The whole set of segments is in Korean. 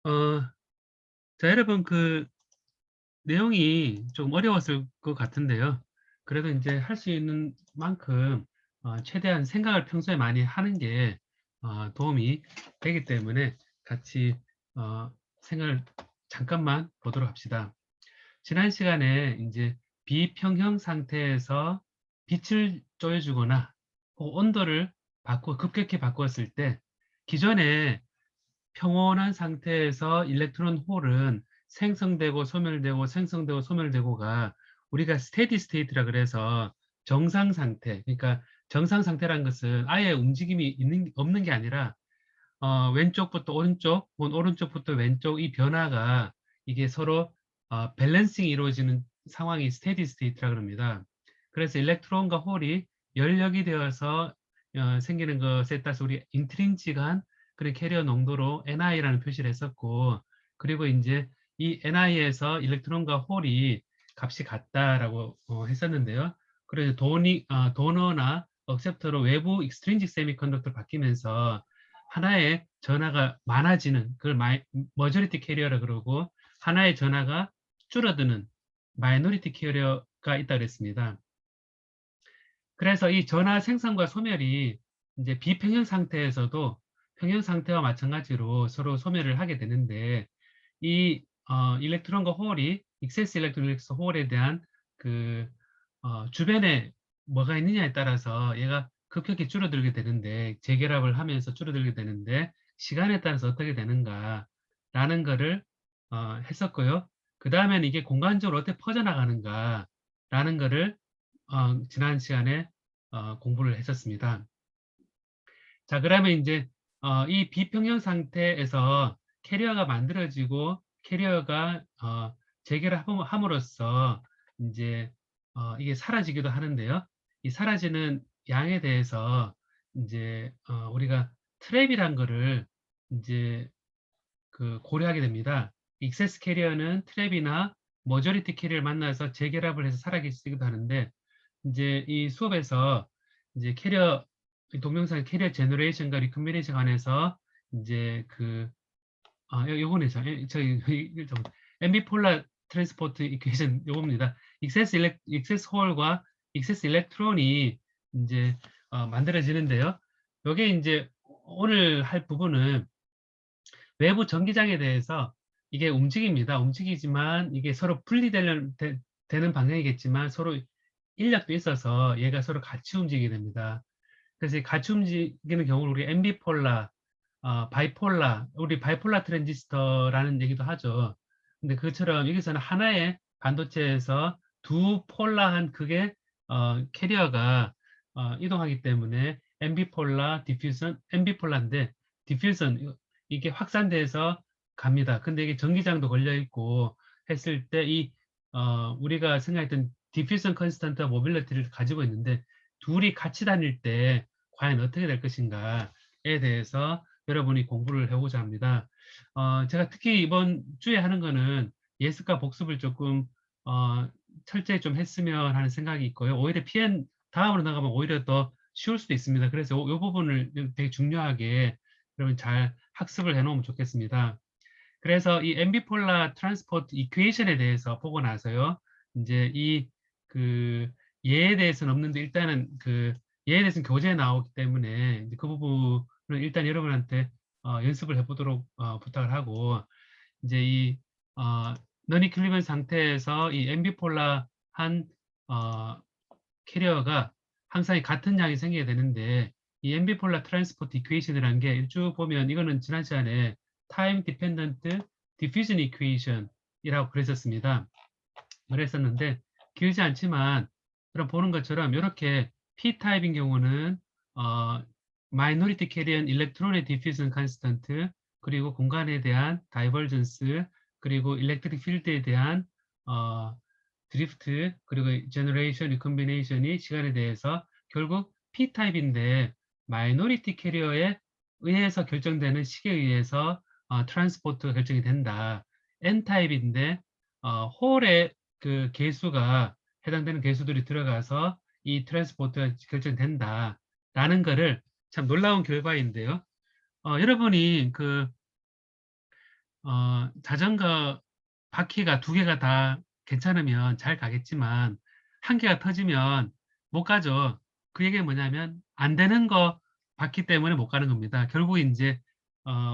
어, 자, 여러분, 내용이 좀 어려웠을 것 같은데요. 그래도 이제 할 수 있는 만큼, 최대한 생각을 평소에 많이 하는 게, 도움이 되기 때문에 같이, 생각을 잠깐만 보도록 합시다. 지난 시간에 이제 비평형 상태에서 빛을 쪼여주거나 혹 온도를 급격히 바꾸었을 때 기존에 평온한 상태에서 일렉트론 홀은 생성되고 소멸되고 생성되고 소멸되고가 우리가 스테디 스테이트라 그래서 정상 상태, 그러니까 정상 상태라는 것은 아예 움직임이 없는 게 아니라 왼쪽부터 오른쪽, 혹은 오른쪽부터 왼쪽 이 변화가 이게 서로 밸런싱이 이루어지는 상황이 스테디 스테이트라 그럽니다. 그래서 일렉트론과 홀이 열력이 되어서 생기는 것에 따라서 우리 인트린직한 그런 캐리어 농도로 Ni라는 표시를 했었고, 그리고 이제 이 Ni에서 일렉트론과 홀이 값이 같다라고 했었는데요. 그래서 도너나 억셉터로 외부 익스트린직 세미컨덕터를 바뀌면서 하나의 전하가 많아지는 그걸 머저리티 캐리어라 그러고, 하나의 전하가 줄어드는 마이너리티 캐리어가 있다 그랬습니다. 그래서 이 전하 생성과 소멸이 이제 비평형 상태에서도 평형 상태와 마찬가지로 서로 소멸을 하게 되는데, 이 일렉트론과 홀이 익세스 일렉트론 익세스 홀에 대한 그 주변에 뭐가 있느냐에 따라서 얘가 급격히 줄어들게 되는데, 재결합을 하면서 줄어들게 되는데 시간에 따라서 어떻게 되는가라는 거를 했었고요. 그 다음에는 이게 공간적으로 어떻게 퍼져나가는가라는 거를 지난 시간에 공부를 했었습니다. 자, 그러면 이제 이 비평형 상태에서 캐리어가 만들어지고 캐리어가 재결합함으로써 이제 이게 사라지기도 하는데요. 이 사라지는 양에 대해서 이제 우리가 트랩이란 거를 이제 고려하게 됩니다. 익세스 캐리어는 트랩이나 머저리티 캐리어를 만나서 재결합을 해서 사라지기도 하는데, 이제 이 수업에서 이제 동영상 캐리어 제너레이션과 리컴비네이션 관해서 이제 요거네요. 저희 엠비폴라 트랜스포트 이퀘이션 요겁니다. 익세스 홀과 익세스 일렉트론이 이제 만들어지는데요. 요게 이제 오늘 할 부분은 외부 전기장에 대해서 이게 움직입니다. 움직이지만 이게 서로 되는 방향이겠지만 서로 인력도 있어서 얘가 서로 같이 움직이게 됩니다. 그래서 같이 움직이는 경우를 우리 엠비폴라, 바이폴라, 우리 바이폴라 트랜지스터라는 얘기도 하죠. 근데 그것처럼 여기서는 하나의 반도체에서 두 폴라한 극의 캐리어가 이동하기 때문에 엠비폴라, 디퓨전, 엠비폴라인데 디퓨전 이게 확산돼서 갑니다. 근데 이게 전기장도 걸려 있고 했을 때 우리가 생각했던 디퓨전 컨스턴트와 모빌리티를 가지고 있는데 둘이 같이 다닐 때 과연 어떻게 될 것인가에 대해서 여러분이 공부를 해보자 합니다. 제가 특히 이번 주에 하는 거는 예습과 복습을 조금 철저히 좀 했으면 하는 생각이 있고요. 오히려 PN 다음으로 나가면 오히려 더 쉬울 수도 있습니다. 그래서 이 부분을 되게 중요하게 여러분 잘 학습을 해놓으면 좋겠습니다. 그래서 이 엠비폴라 트랜스포트 이퀘이션에 대해서 보고 나서요. 이제 그 얘에 대해서는 없는데 일단은 얘에 대해서는 교재에 나오기 때문에 이제 그 부분은 일단 여러분한테 연습을 해보도록 부탁을 하고, 이제 너니클리건 상태에서 이 엠비폴라한 어, 캐리어가 항상 같은 양이 생기게 되는데, 이 엠비폴라 트랜스포트 이퀘이션이라는 게 쭉 보면 이거는 지난 시간에 타임 디펜던트 디퓨전 이퀘이션이라고 그랬었습니다. 그랬었는데 길지 않지만 그럼 보는 것처럼 이렇게 P 타입인 경우는 마이너리티 캐리언 일렉트론의 디퓨전 컨스턴트, 그리고 공간에 대한 다이버전스, 그리고 일렉트릭 필드에 대한 어, 드리프트, 그리고 제너레이션, 리컴비네이션이 시간에 대해서 결국 P타입인데 마이너리티 캐리어에 의해서 결정되는 식에 의해서 트랜스포트가 결정이 된다. N타입인데 홀의 그 개수가 해당되는 개수들이 들어가서 이 트랜스포트가 결정된다. 라는 거를 참 놀라운 결과인데요. 여러분이 자전거 바퀴가 두 개가 다 괜찮으면 잘 가겠지만 한 개가 터지면 못 가죠. 그 얘기는 뭐냐면 안 되는 거 바퀴 때문에 못 가는 겁니다. 결국 이제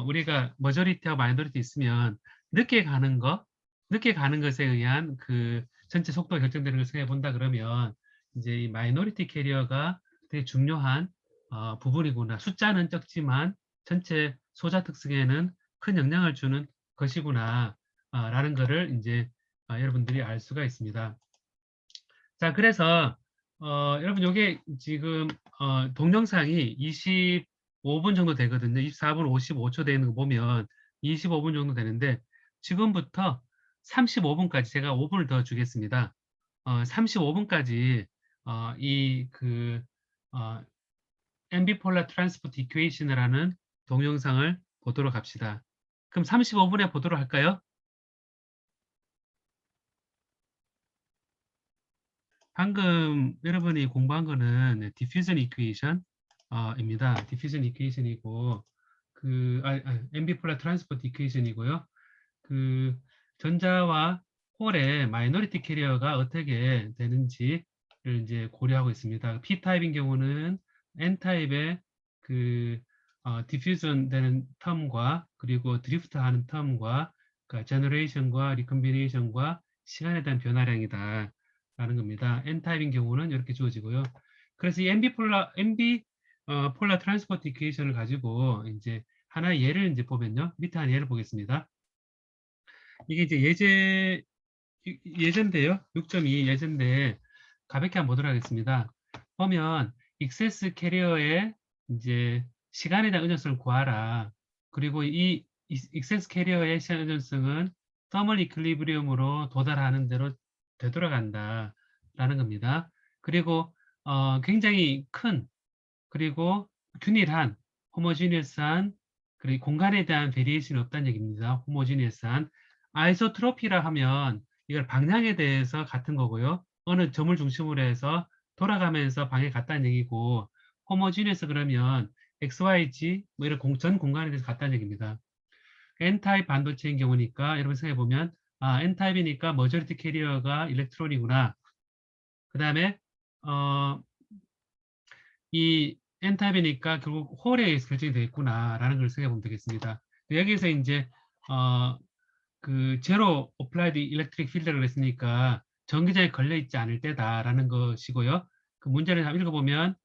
우리가 머저리티와 마이너리티 있으면 늦게 가는 거, 늦게 가는 것에 의한 그 전체 속도가 결정되는 걸 생각해 본다 그러면 이제 이 마이너리티 캐리어가 되게 중요한 부분이구나. 숫자는 적지만 전체 소자 특성에는 큰 영향을 주는 것이구나. 라는 거를 이제 여러분들이 알 수가 있습니다. 자, 그래서 여러분 요게 지금 동영상이 25분 정도 되거든요. 24분 55초 되는 거 보면 25분 정도 되는데 지금부터 35분까지 제가 5분을 더 주겠습니다. 35분까지 이그 앰비폴라 트랜스포트 이퀘이션을 하는 동영상을 보도록 합시다. 그럼 35분에 보도록 할까요? 방금 여러분이 공부한 거는 디퓨전 이퀘이션 입니다. 디퓨전 이퀘이션이고 앰비폴라 트랜스포트 이퀘이션이고요. 그 전자와 홀의 마이너리티 캐리어가 어떻게 되는지를 이제 고려하고 있습니다. P타입인 경우는 N타입의 그 디퓨전 되는 텀과 그리고 드리프트 하는 텀과 그러니까 제너레이션과 리컴비네이션과 시간에 대한 변화량이다 라는 겁니다. N타입인 경우는 이렇게 주어지고요. 그래서 이 폴라 트랜스포트 이퀘이션을 가지고 이제 하나의 예를 이제 보면요. 밑에 한 예를 보겠습니다. 이게 이제 예제인데요. 6.2 예제인데 가볍게 한번 보도록 하겠습니다. 보면 익세스 캐리어의 이제 시간에 대한 의존성을 구하라. 그리고 이 익세스 캐리어의 시간 의존성은 터멀 이퀄리브리움으로 도달하는 대로 되돌아간다 라는 겁니다. 그리고 굉장히 큰 그리고 균일한 호모지니어스한 그리고 공간에 대한 베리에이션이 없다는 얘기입니다. 호모지니어스한 아이소트로피라 하면 이걸 방향에 대해서 같은 거고요. 어느 점을 중심으로 해서 돌아가면서 방에 같다는 얘기고 호모지니어스 그러면 XYG 뭐 이런 전 공간에 대해서 같다는 얘기입니다. N타입 반도체인 경우니까 여러분 생각해 보면 N타입이니까 머저리티 캐리어가 일렉트론이구나. 그 다음에 이 N타입이니까 결국 홀에 의해서 결정이 되겠구나라는 걸 생각해 보면 되겠습니다. 여기서 이제 제로 어플라이드 일렉트릭 필드를 했으니까 전기장에 걸려 있지 않을 때다라는 것이고요. 그 문제를 한번 읽어보면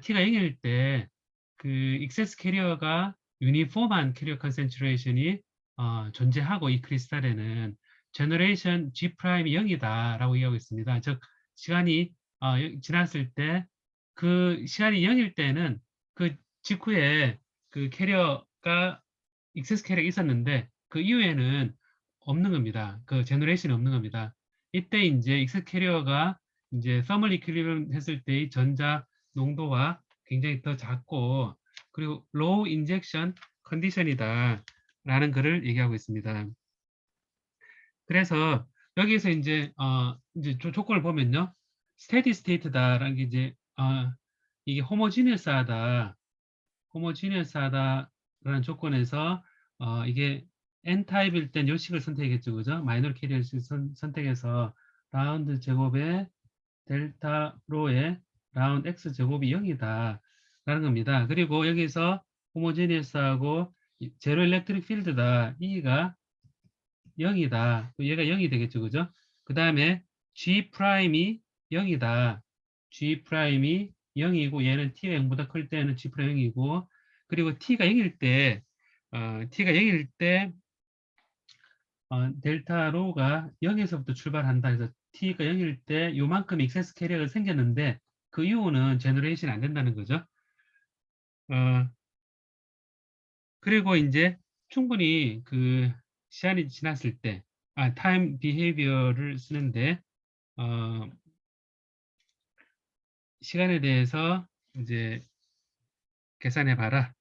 T가 0일 때 그 익세스 캐리어가 유니폼한 캐리어 컨센트레이션이 존재하고 이 크리스탈에는 제너레이션 G 프라임이 0이다라고 얘기하고 있습니다. 즉 시간이 지났을 때 그 시간이 0일 때는 그 직후에 그 캐리어가 익세스 캐리어가 있었는데 그 이후에는 없는 겁니다. 그 제너레이션이 없는 겁니다. 이때 이제 익세스 캐리어가 이제 서멀 이퀄리브리움 했을 때의 전자 농도가 굉장히 더 작고 그리고 로우 인젝션 컨디션이다 라는 것을 얘기하고 있습니다. 그래서 여기서 이제 조건을 보면요. 스테디 스테이트다라는 게 이제 이게 호모지니어스하다라는 조건에서 이게 N타입일 땐 요식을 선택했죠. 그죠? 마이너리 캐리어를 선택해서 라운드 제곱에 델타 로의 라운드 X 제곱이 0이다 라는 겁니다. 그리고 여기서 호모지니어스하고 제로 일렉트릭 필드다. E가 0이다. 얘가 0이 되겠죠. 그죠? 그 다음에 G 프라임이 0이다. G 프라임이 0이고 얘는 T가 0보다 클 때는 G 프라임 0이고 그리고 T가 0일 때 T가 0일 때 델타 로가 0에서부터 출발한다. 그래서 T가 0일 때 요만큼 익세스 캐리어가 생겼는데 그 이후는 제너레이션이 안 된다는 거죠. 그리고 이제 충분히 그 시간이 지났을 때 타임 비헤이비어를 쓰는데 시간에 대해서 이제 계산해 봐라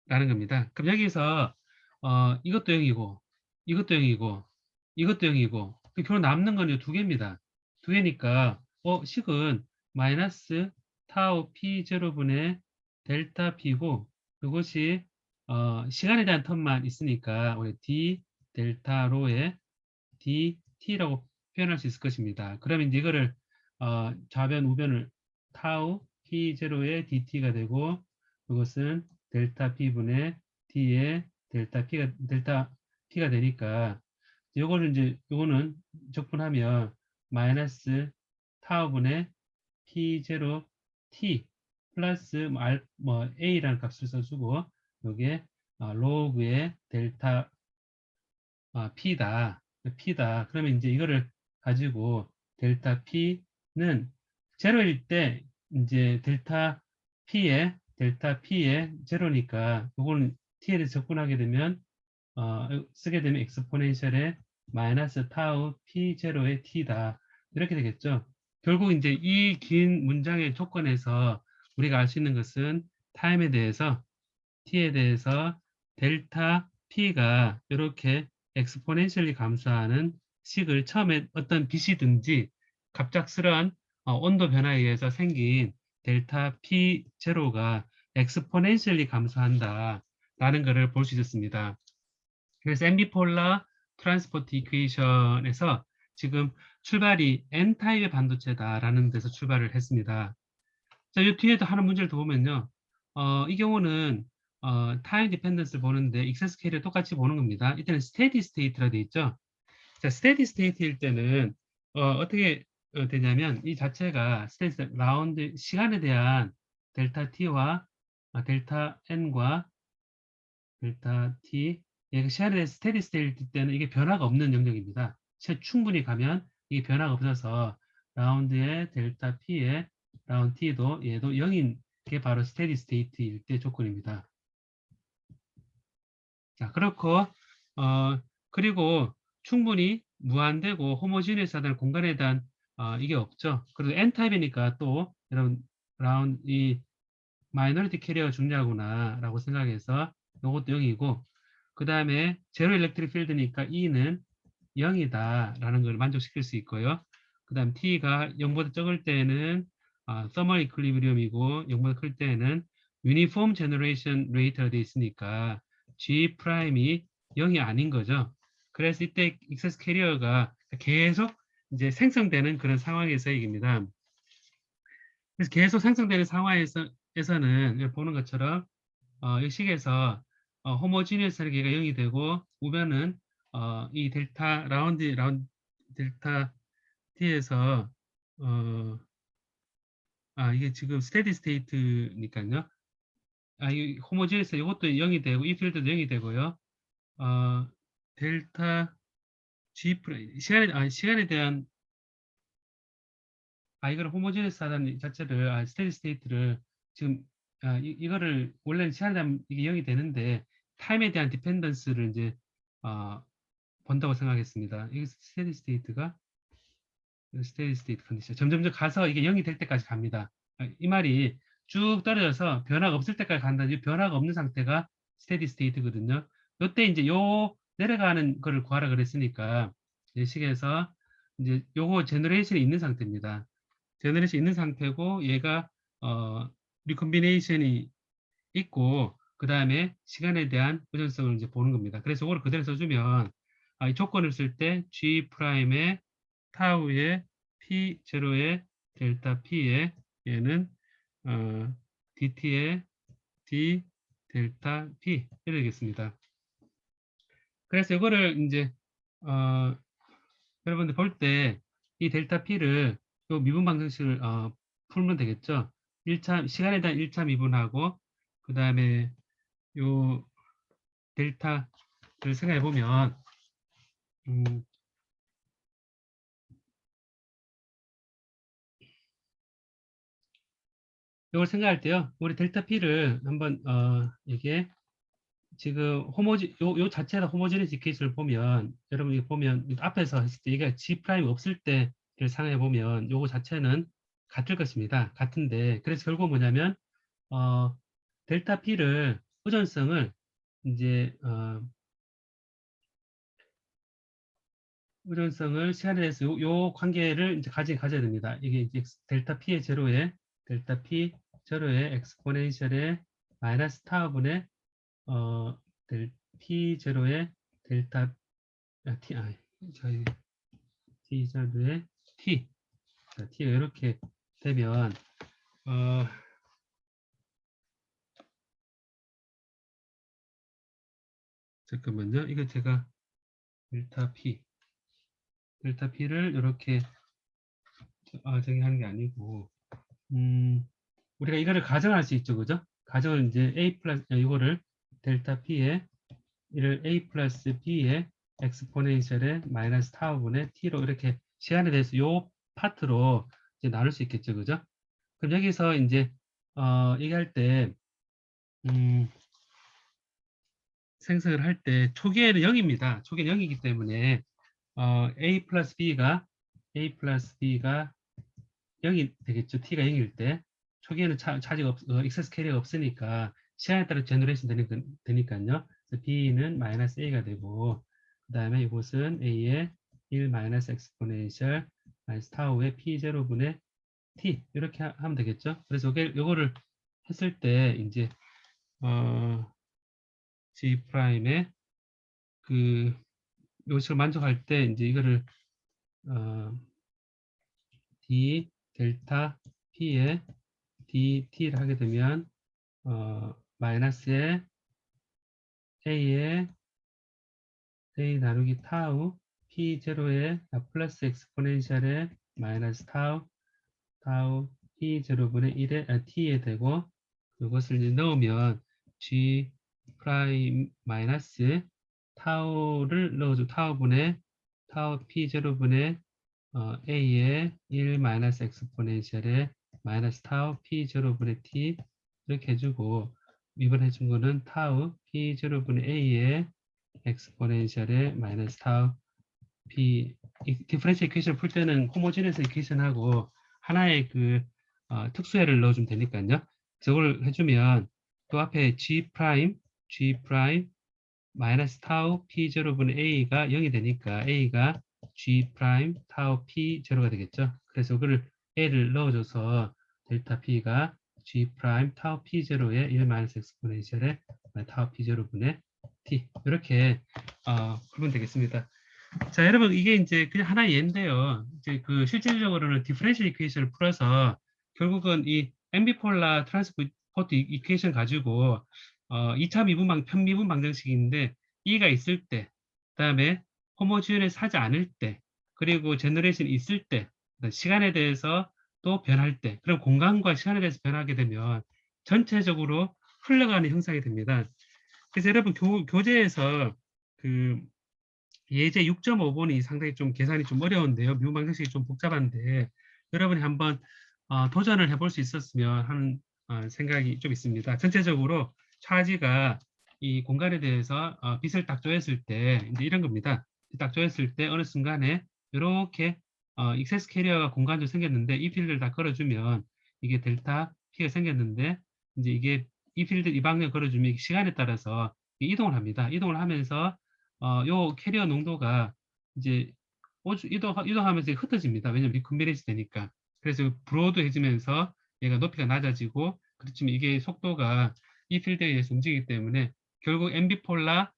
라는 겁니다. 그럼 여기서 이것도 0이고 이것도 0이고 이것도 0이고 결국 남는 건 두 개입니다. 두 개니까 식은 마이너스 타우 p 제로분의 델타 p고 그것이 시간에 대한 텀만 있으니까 우리 d 델타 로의 dt라고 표현할 수 있을 것입니다. 그러면 이제 이거를 좌변 우변을 타우 t0의 dt가 되고 이것은 델타 p분의 d의 델타 p가 되니까 요거는 이제 요거는 적분하면 마이너스 타우분의 p0 t 플러스 a라는 값을 써주고 요게 로그의 델타 p다. 그러면 이제 이거를 가지고 델타 p는 제로일 때 이제 델타 p의 제로니까 요거는 t에 대해서 접근하게 되면 쓰게 되면 엑스포넨셜의 마이너스 타우 p0의 t다. 이렇게 되겠죠. 결국 이제 이 긴 문장의 조건에서 우리가 알 수 있는 것은 타임에 대해서 t에 대해서 델타 p가 이렇게 엑스포넨셜리 감소하는 식을 처음에 어떤 빛이든지 갑작스러운 온도 변화에 의해서 생긴 델타 p0가 엑스포넨셜리 감소한다 라는 것을 볼 수 있었습니다. 그래서 앰비폴라 트랜스포트 이퀘이션에서 지금 출발이 N타입의 반도체다라는 데서 출발을 했습니다. 자, 이 뒤에도 하는 문제를 더 보면요. 이 경우는 타임 디펜던스를 보는데 익세스케일을 똑같이 보는 겁니다. 이때는 스테디 스테이트라 돼 있죠. 자, 스테디 스테이트일 때는 어떻게 되냐면 이 자체가 스테디 라운드 시간에 대한 델타 t와 델타 n과 델타 t 시간에 대한 스테디 스테이트 때는 이게 변화가 없는 영역입니다. 충분히 가면 이게 변화가 없어서 라운드의 델타 p의 라운드 t도 얘도 0인 게 바로 스테디 스테이트일 때 조건입니다. 자, 그렇고 그리고 충분히 무한되고 호모지니어스하다는 공간에 대한 이게 없죠. 그리고 N타입이니까 또 여러분 이 마이너리티 캐리어가 중요하구나 라고 생각해서 이것도 0이고 그 다음에 제로 일렉트릭 필드니까 E는 0이다 라는 걸 만족시킬 수 있고요. 그 다음 T가 0보다 적을 때는 서머 이퀄리브리엄이고 0보다 클 때는 유니폼 제너레이션 레이트가 되어 있으니까 G 프라임이 0이 아닌 거죠. 그래서 이때 익세스 캐리어가 계속 이제 생성되는 그런 상황에서 얘기입니다. 그래서 계속 생성되는 상황에서는 보는 것처럼 이 식에서 호모지니어스 설계가 0이 되고 우변은 이 라운드 델타 t에서 이게 지금 스테디 스테이트니까요. 이 호모지니어스 이것도 0이 되고 이 필드도 0이 되고요. 델타 g 시간에 대한 이거를 호모지니어스 하다는 자체를 스테디 스테이트를 지금 이거를 원래는 시간에 대한 이게 0이 되는데 타임에 대한 디펜던스를 이제 본다고 생각했습니다. 이게 스테디 스테이트 컨디션 점점점 가서 이게 0이 될 때까지 갑니다. 이 말이 쭉 떨어져서 변화가 없을 때까지 간다는 변화가 없는 상태가 스테디 스테이트거든요. 요때 이제 요 내려가는 거를 구하라 그랬으니까 이 식에서 이제 요거 제너레이션이 있는 상태입니다. 제너레이션이 있는 상태고 얘가 리콤비네이션이 있고 그 다음에 시간에 대한 의존성을 이제 보는 겁니다. 그래서 이걸 그대로 써주면 이 조건을 쓸 때 G 프라임의 타우의 P0의 델타 P의 얘는 DT의 D 델타 P 이렇게 되겠습니다. 그래서 이거를 이제 여러분들 볼 때 이 델타 P를 요 미분 방정식을 풀면 되겠죠. 1차 시간에 대한 1차 미분하고 그 다음에 요 델타를 생각해 보면 이걸 생각할 때요. 우리 델타 P를 한번 이게 지금 요 자체가 호모지니티 케이스를 보면 여러분이 보면 앞에서 했을 때 이게 G 프라임 없을 때를 상해 보면 요거 자체는 같을 것입니다. 같은데 그래서 결국 뭐냐면 델타 P를 의존성을 이제 의존성을 시간에 대해서 요 관계를 이제 가져야 됩니다. 이게 이제 델타 P의 제로에 델타 P 제로의 엑스포넨셜의 마이너스 타분의 T0의 델타 T 저희 T0의 T 자, T가 이렇게 되면 잠깐만요. 이거 제가 델타 P를 이렇게 정의하는 게 아니고 우리가 이거를 가정할 수 있죠, 그죠? 가정을 이제 A 플러스 이거를 델타 P에 이를 A 플러스 B의 엑스포넨셜의 마이너스 타우분의 T로 이렇게 시간에 대해서 요 파트로 이제 나눌 수 있겠죠, 그죠? 그럼 여기서 이제 얘기할 때 생성을 할 때 초기에는 0입니다. 초기는 0이기 때문에 A 플러스 B가 0이 되겠죠. T가 0일 때 초기에는 차지가 익세스 캐리어가 없으니까 시간에 따라 제너레이션 되니까요. 그래서 B는 마이너스 A가 되고 그 다음에 이곳은 A의 1 마이너스 엑스포넨셜 마이너스 타우의 P0분의 T 이렇게 하면 되겠죠. 그래서 요거를 했을 때 이제 G 프라임의 그 요식을 만족할 때 이제 이거를 D 델타 P에 DT를 하게 되면 마이너스에 A에 A 나누기 타우 P0에 플러스 엑스포넨셜에 마이너스 타우 P0분의 1에 T에 되고 이것을 이제 넣으면 G 프라임 마이너스 타우를 넣어줘 타우분의 타우 P0분의 A의 1 마이너스 엑스포넨셜에 마이너스 타우 P0분의 T 이렇게 해주고 이번 해준 거는 타우 P0분의 A의 엑스포넨셜에 마이너스 타우 P 디퍼런셜 이퀘이션 풀 때는 호모지니어스 이퀘이션하고 하나의 그 특수해를 넣어주면 되니까요. 저걸 해주면 또 앞에 G 프라임 마이너스 타우 P0분의 A가 0이 되니까 A가 G 프라임 타우 P0가 되겠죠. 그래서 그걸 A를 넣어줘서 델타 P가 G 프라임 타우 P0의 1 마이너스 엑스포넨셜의 타우 P0분의 T 이렇게 풀면 되겠습니다. 자, 여러분 이게 이제 그냥 하나의 예인데요. 이제 그 실질적으로는 디퍼런셜 이퀘이션을 풀어서 결국은 이 앰비폴라 트랜스포트 이퀘이션 가지고 2차 편미분 방정식인데 E가 있을 때, 그다음에 호모지니어스 하지 않을 때, 그리고 제너레이션이 있을 때, 시간에 대해서 또 변할 때, 그럼 공간과 시간에 대해서 변하게 되면 전체적으로 흘러가는 형상이 됩니다. 그래서 여러분 교재에서 그 예제 6.5번이 상당히 좀 계산이 좀 어려운데요. 미분 방정식이 좀 복잡한데 여러분이 한번 도전을 해볼 수 있었으면 하는 생각이 좀 있습니다. 전체적으로 차지가 이 공간에 대해서 빛을 딱 조였을 때 이제 이런 겁니다. 딱 조였을 때 어느 순간에 이렇게 익세스 캐리어가 공간적으로 생겼는데 이 필드를 다 걸어주면 이게 델타 P가 생겼는데 이제 이게 이 필드 이 방향 걸어주면 시간에 따라서 이동을 합니다. 이동을 하면서 요 캐리어 농도가 이제 이동하면서 흩어집니다. 왜냐면 리콤비네이션 되니까. 그래서 브로드해지면서 얘가 높이가 낮아지고 그렇지만 이게 속도가 이 필드에 의해서 움직이기 때문에 결국 앰비폴라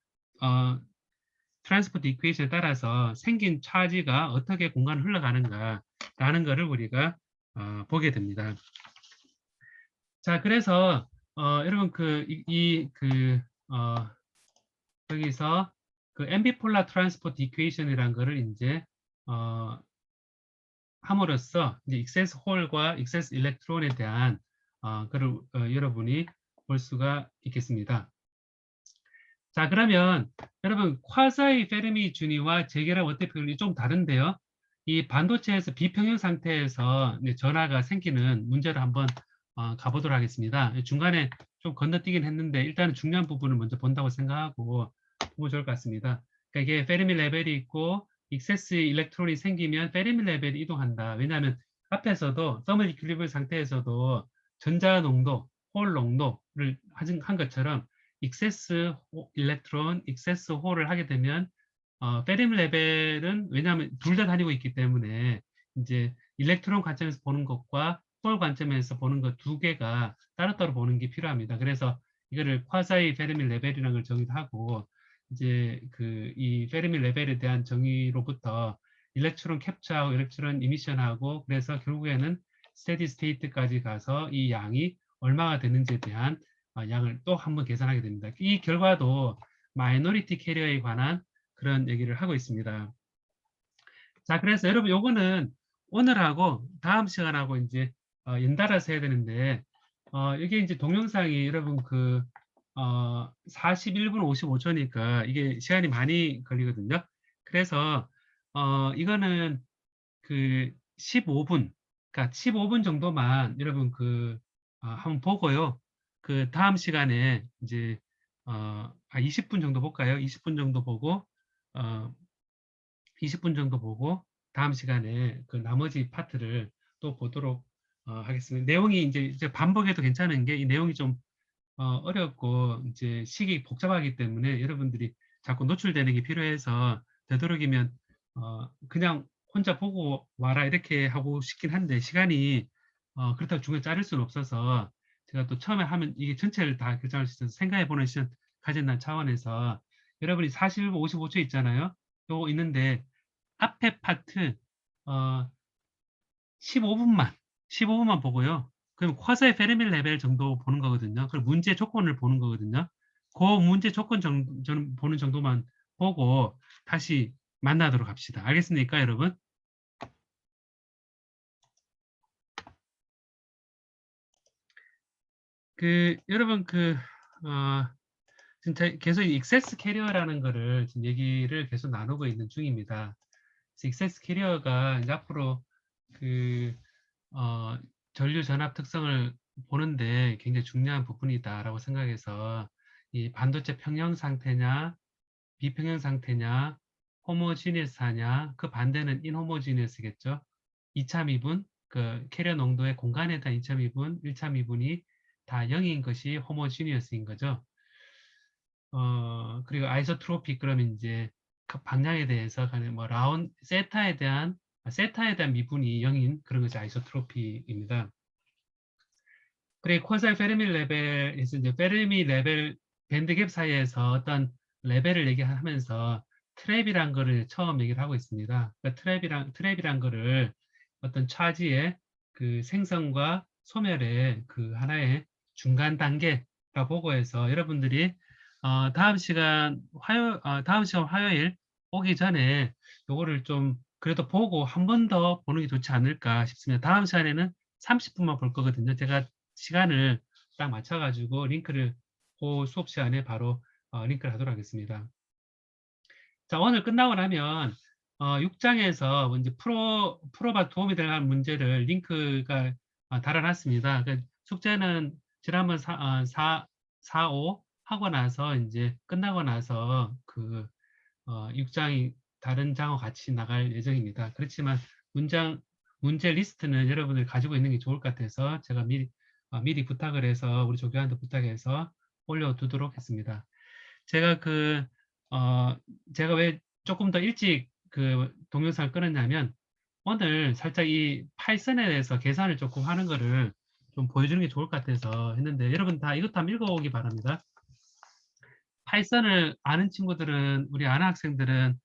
트랜스포트 이퀘이션에 따라서 생긴 차지가 어떻게 공간을 흘러가는가라는 것을 우리가 보게 됩니다. 자, 그래서 여러분 여기서 그 앰비폴라 트랜스포트 이퀘이션이라는 거를 이제 함으로써 이제 익세스 홀과 익세스 일렉트론에 대한 그를 여러분이 볼 수가 있겠습니다. 자, 그러면 여러분 쿼사이 페르미 준위와 재결합 원대표율이 좀 다른데요. 이 반도체에서 비평형 상태에서 전하가 생기는 문제를 한번 가보도록 하겠습니다. 중간에 좀 건너뛰긴 했는데 일단은 중요한 부분을 먼저 본다고 생각하고 보면 좋을 것 같습니다. 그러니까 이게 페르미 레벨이 있고 익세스 일렉트론이 생기면 페르미 레벨이 이동한다. 왜냐하면 앞에서도 서머 이퀄리브리엄 상태에서도 전자 농도, 홀 농도를 한 것처럼 익세스 일렉트론, 익세스 홀을 하게 되면 페르미 레벨은 왜냐하면 둘 다 다니고 있기 때문에 이제 일렉트론 관점에서 보는 것과 홀 관점에서 보는 것 두 개가 따로따로 보는 게 필요합니다. 그래서 이거를 쿼사이 페르미 레벨이라는 걸 정의를 하고 이제 이 페르미 레벨에 대한 정의로부터 일렉트론 캡처하고 일렉트론 이미션하고 그래서 결국에는 스테디 스테이트까지 가서 이 양이 얼마가 되는지에 대한 양을 또 한번 계산하게 됩니다. 이 결과도 마이너리티 캐리어에 관한 그런 얘기를 하고 있습니다. 자, 그래서 여러분 요거는 오늘하고 다음 시간하고 이제 연달아서 해야 되는데 이게 이제 동영상이 여러분 41분 55초니까 이게 시간이 많이 걸리거든요. 그래서 이거는 15분, 그러니까 15분 정도만 여러분 한번 보고요. 다음 시간에 이제 20분 정도 볼까요? 20분 정도 보고 20분 정도 보고 다음 시간에 나머지 파트를 또 보도록 하겠습니다. 내용이 이제 반복해도 괜찮은 게 이 내용이 좀 어렵고 이제 식이 복잡하기 때문에 여러분들이 자꾸 노출되는 게 필요해서 되도록이면 그냥 혼자 보고 와라 이렇게 하고 싶긴 한데 시간이 그렇다고 중간에 자를 수는 없어서 제가 또 처음에 하면 이게 전체를 다 결정할 수 있어서 생각해 보는 시간 가진다는 차원에서 여러분이 41분 55초 있잖아요. 요거 있는데 앞에 파트 15분만 보고요. 그럼 쿼사의 페르미 레벨 정도 보는 거거든요. 그리고 문제 조건을 보는 거거든요. 그 문제 조건 정도 저는 보는 정도만 보고 다시 만나도록 합시다. 알겠습니까, 여러분? 여러분 지금 계속 익세스 캐리어라는 거를 지금 얘기를 계속 나누고 있는 중입니다. 익세스 캐리어가 이제 앞으로 전류 전압 특성을 보는데 굉장히 중요한 부분이다라고 생각해서 이 반도체 평형 상태냐, 비평형 상태냐, 호모지니어스하냐, 그 반대는 인호모지니어스겠죠. 2차 미분, 캐리어 농도의 공간에 대한 2차 미분, 1차 미분이 다 0인 것이 호모지니어스인 거죠. 그리고 아이소트로픽 그러면 이제 그 방향에 대해서 뭐 세타에 대한 미분이 0인 그런 것이 아이소트로픽입니다. 그리고 쿼사이 페르미 레벨에서 이제 페르미 레벨 밴드갭 사이에서 어떤 레벨을 얘기하면서 트랩이란 거를 처음 얘기를 하고 있습니다. 그러니까 트랩이란 거를 어떤 차지의 생성과 소멸의 하나의 중간 단계라 보고 해서 여러분들이 다음 시간 화요일 오기 전에 요거를 좀 그래도 보고 한 번 더 보는 게 좋지 않을까 싶습니다. 다음 시간에는 30분만 볼 거거든요. 제가 시간을 딱 맞춰가지고 링크를 그 수업 시간에 바로 링크를 하도록 하겠습니다. 자, 오늘 끝나고 나면 6장에서 이제 풀어봐 도움이 될 만한 문제를 링크가 달아놨습니다. 숙제는 지난번 4, 5 하고 나서 이제 끝나고 나서 6장이 다른 장과 같이 나갈 예정입니다. 그렇지만 문제 리스트는 여러분들 가지고 있는 게 좋을 것 같아서 제가 미리 부탁을 해서 우리 조교한테 부탁해서 올려두도록 했습니다. 제가 제가 왜 조금 더 일찍 동영상을 끊었냐면 오늘 살짝 이 파이썬에 대해서 계산을 조금 하는 거를 좀 보여주는 게 좋을 것 같아서 했는데 여러분 다 이것도 한번 읽어보기 바랍니다. 파이썬을 아는 친구들은 우리 아는 학생들은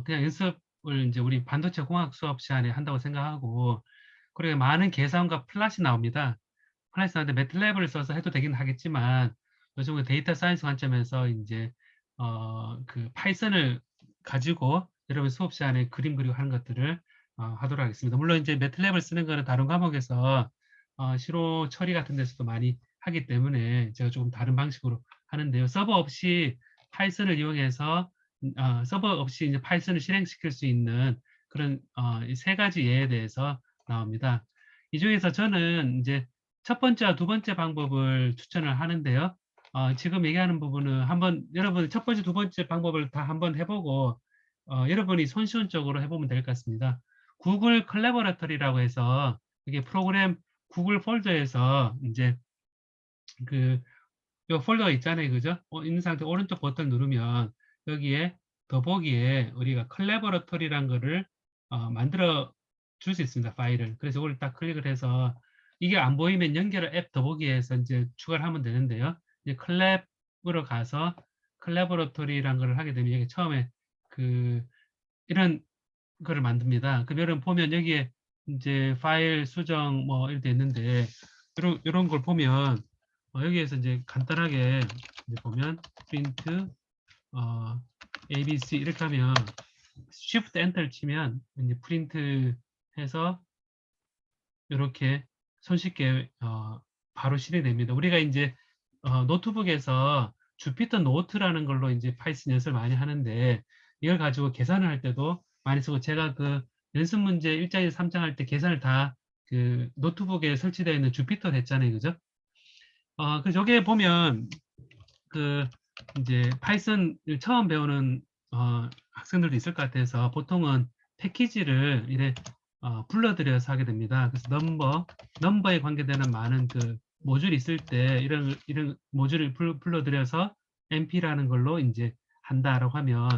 그냥 연습을 이제 우리 반도체 공학 수업 시간에 한다고 생각하고 그리고 많은 계산과 플랫이 나옵니다. 플랫이 나오는데 매틀랩을 써서 해도 되긴 하겠지만 요즘은 데이터 사이언스 관점에서 이제 파이썬을 가지고 여러분 수업 시간에 그림 그리고 하는 것들을 하도록 하겠습니다. 물론 이제 매틀랩을 쓰는 거는 다른 과목에서 시로 처리 같은 데서도 많이 하기 때문에 제가 조금 다른 방식으로 하는데요. 서버 없이 파이썬을 이용해서 서버 없이 이제 파이썬을 실행시킬 수 있는 그런 세 가지 예에 대해서 나옵니다. 이 중에서 저는 이제 첫 번째와 두 번째 방법을 추천을 하는데요. 지금 얘기하는 부분은 한번 여러분 첫 번째, 두 번째 방법을 다 한번 해보고 여러분이 손쉬운 쪽으로 해보면 될 것 같습니다. 구글 컬래버레터리라고 해서 이게 프로그램 구글 폴더에서 이제 요 폴더가 있잖아요. 그죠? 있는 상태 오른쪽 버튼 누르면 여기에 더보기에 우리가 컬래버러터리란 거를 만들어 줄 수 있습니다. 파일을. 그래서 이걸 딱 클릭을 해서 이게 안 보이면 연결을 앱 더보기에서 이제 추가를 하면 되는데요. 이제 클랩으로 가서 콜라보러토리라는 걸 하게 되면 여기 처음에 그 이런 거를 만듭니다. 그럼 여러분 보면 여기에 이제 파일 수정 뭐 이렇게 있는데 이런 걸 보면 여기에서 이제 간단하게 이제 보면 print ABC 이렇게 하면 Shift Enter를 치면 이제 프린트 해서 이렇게 손쉽게 바로 실행됩니다. 우리가 이제 노트북에서 주피터 노트라는 걸로 이제 파이썬 연습을 많이 하는데 이걸 가지고 계산을 할 때도 많이 쓰고 제가 그 연습 문제 1장에서 3장 할 때 계산을 다 그 노트북에 설치되어 있는 주피터로 했잖아요. 그죠? 그 저게 보면 그 이제 파이썬을 처음 배우는 학생들도 있을 것 같아서 보통은 패키지를 이래 불러들여서 하게 됩니다. 그래서 넘버에 관계되는 많은 그 모듈이 있을 때 이런 모듈을 불러들여서 np라는 걸로 이제 한다라고 하면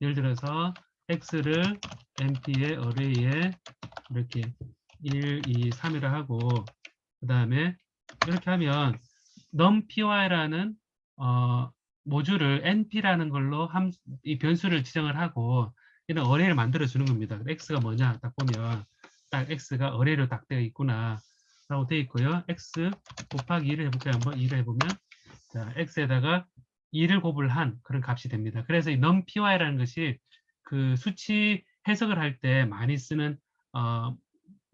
예를 들어서 x를 np의 array에 이렇게 1, 2, 3이라 하고 그 다음에 이렇게 하면 numpy라는 모듈을 np라는 걸로 이 변수를 지정을 하고 이런 어레이를 만들어 주는 겁니다. x가 뭐냐 딱 보면 딱 x가 어레이로 딱 되어 있구나 라고 되어 있고요. x 곱하기 2를 해볼까요? 한번 2를 해보면 자, x에다가 2를 곱을 한 그런 값이 됩니다. 그래서 이 numpy라는 것이 그 수치 해석을 할 때 많이 쓰는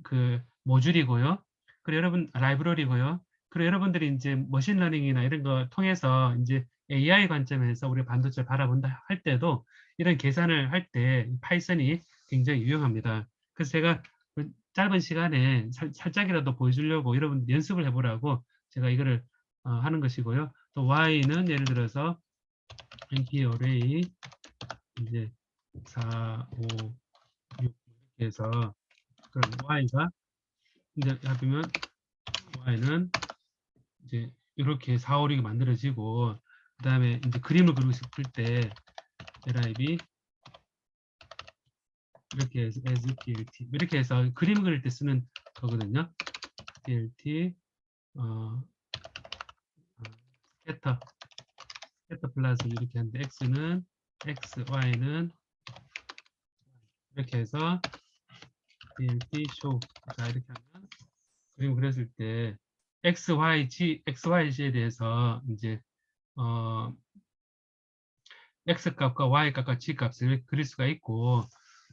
그 모듈이고요. 그리고 여러분 라이브러리고요. 그리고 여러분들이 이제 머신러닝이나 이런 거 통해서 이제 AI 관점에서 우리가 반도체를 바라본다 할 때도 이런 계산을 할 때 파이썬이 굉장히 유용합니다. 그래서 제가 그 짧은 시간에 살짝이라도 보여주려고 여러분 연습을 해보라고 제가 이거를 하는 것이고요. 또 y는 예를 들어서 np array 이제 4, 5, 6 이렇게 해서 그럼 y가 이제 해보면 y는 이제 이렇게 4, 5, 6이 만들어지고 그 다음에 이제 그림을 그리고 싶을 때 lib 이렇게 해서 as plt 이렇게 해서 그림 그릴 때 쓰는 거거든요. plt 스캐터 플러스 이렇게 하는데 x는 x, y는 이렇게 해서 plt show 자 이렇게 하면 그림 그렸을 때 x, y, z에 대해서 이제 x 값과 y 값과 z 값을 그릴 수가 있고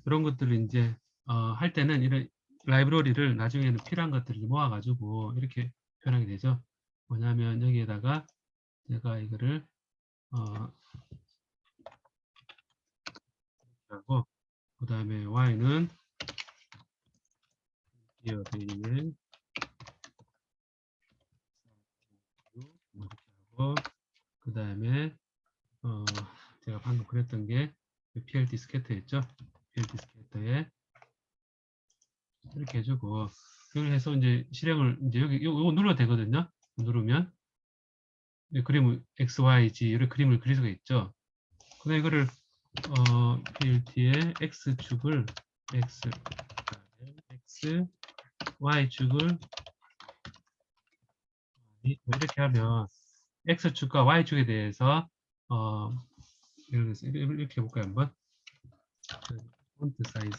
이런 것들을 이제 할 때는 이런 라이브러리를 나중에는 필요한 것들을 모아가지고 이렇게 표현하게 되죠. 뭐냐면 여기에다가 제가 이거를 하고 그 다음에 y는 이어데이에 이렇게 하고 그 다음에 제가 방금 그렸던 게 PLD 스캐터였죠. PLD 스캐터에 이렇게 해주고 이걸 해서 이제 실행을 이제 여기 이거 눌러도 되거든요. 누르면 그림을 X, Y, Z 이렇게 그림을 그릴 수가 있죠. 근데 이거를 PLT의 X축을 X, Y축을 이렇게 하면 X축과 Y축에 대해서 이렇게 해볼까요 한번 폰트 사이즈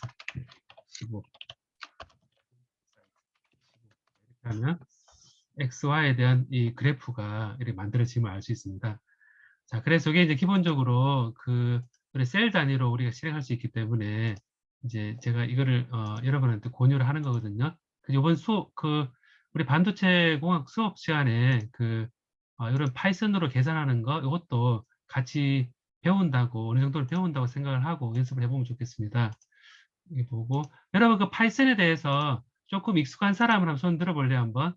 15 이렇게 하면 XY에 대한 이 그래프가 이렇게 만들어짐을 알 수 있습니다. 자, 그래서 이게 이제 기본적으로 우리 셀 단위로 우리가 실행할 수 있기 때문에 이제 제가 이거를 여러분한테 공유를 하는 거거든요. 이번 수업 우리 반도체 공학 수업 시간에 이런 파이썬으로 계산하는 거 이것도 같이 배운다고 어느 정도를 배운다고 생각을 하고 연습을 해보면 좋겠습니다. 여기 보고 여러분 그 파이썬에 대해서 조금 익숙한 사람을 한번 손 들어볼래요 한번?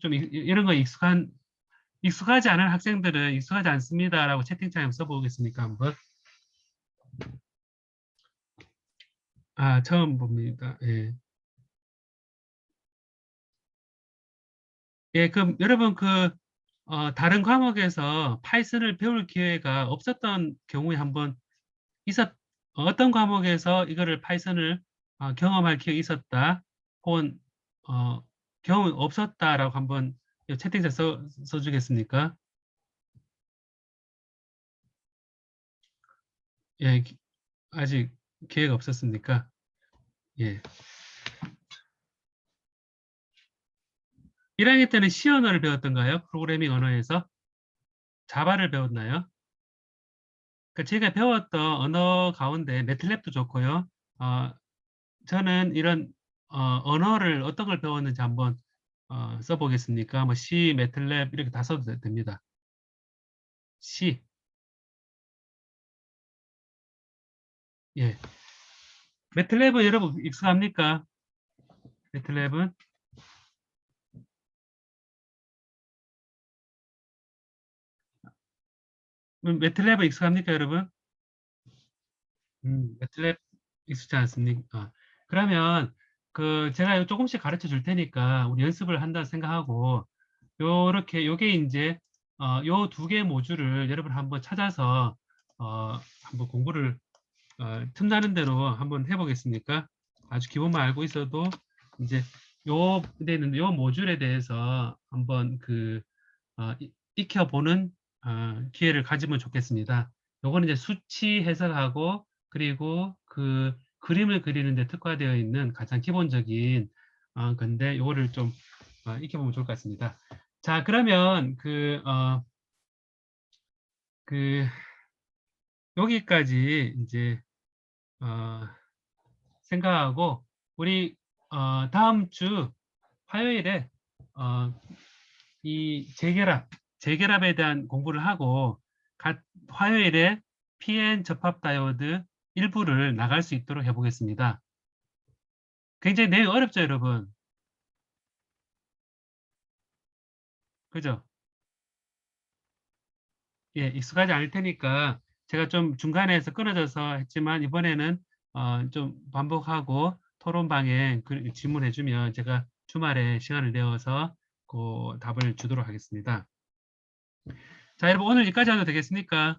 좀 이런 거 익숙하지 않은 학생들은 익숙하지 않습니다라고 채팅창에 써보겠습니까 한번? 처음 봅니다. 예. 예, 그럼 여러분 다른 과목에서 파이썬을 배울 기회가 없었던 경우에 한번 어떤 과목에서 이거를 파이썬을 경험할 기회가 있었다 혹은 경험이 없었다라고 한번 채팅창에 써주겠습니까? 예, 아직 기회가 없었습니까? 예. 1학년 때는 C 언어를 배웠던가요? 프로그래밍 언어에서? 자바를 배웠나요? 그러니까 제가 배웠던 언어 가운데 매틀랩도 좋고요. 저는 이런 언어를 어떤 걸 배웠는지 한번 써보겠습니까? 뭐 C, 매틀랩 이렇게 다 써도 됩니다. C. 예. 매틀랩은 여러분 익숙합니까? 매틀랩은? 매틀랩은 익숙합니까, 여러분? 매틀랩 익숙지 않습니까? 그러면 제가 조금씩 가르쳐 줄 테니까 우리 연습을 한다 생각하고 요렇게 요게 이제 요 두 개 모듈을 여러분 한번 찾아서 한번 공부를 틈나는 대로 한번 해보겠습니까? 아주 기본만 알고 있어도 이제 요 모듈에 대해서 한번 익혀보는 기회를 가지면 좋겠습니다. 요거는 이제 수치 해석하고 그리고 그림을 그리는 데 특화되어 있는 가장 기본적인 건데 요거를 좀 익혀보면 좋을 것 같습니다. 자, 그러면 여기까지 이제 어, 생각하고 우리 다음 주 화요일에 어, 이 재결합에 대한 공부를 하고 화요일에 PN 접합 다이오드 일부를 나갈 수 있도록 해보겠습니다. 굉장히 내용 어렵죠, 여러분? 그죠? 예, 익숙하지 않을 테니까 제가 좀 중간에서 끊어져서 했지만 이번에는 좀 반복하고 토론방에 질문해 주면 제가 주말에 시간을 내어서 그 답을 주도록 하겠습니다. 자, 여러분 오늘 여기까지 하도 되겠습니까?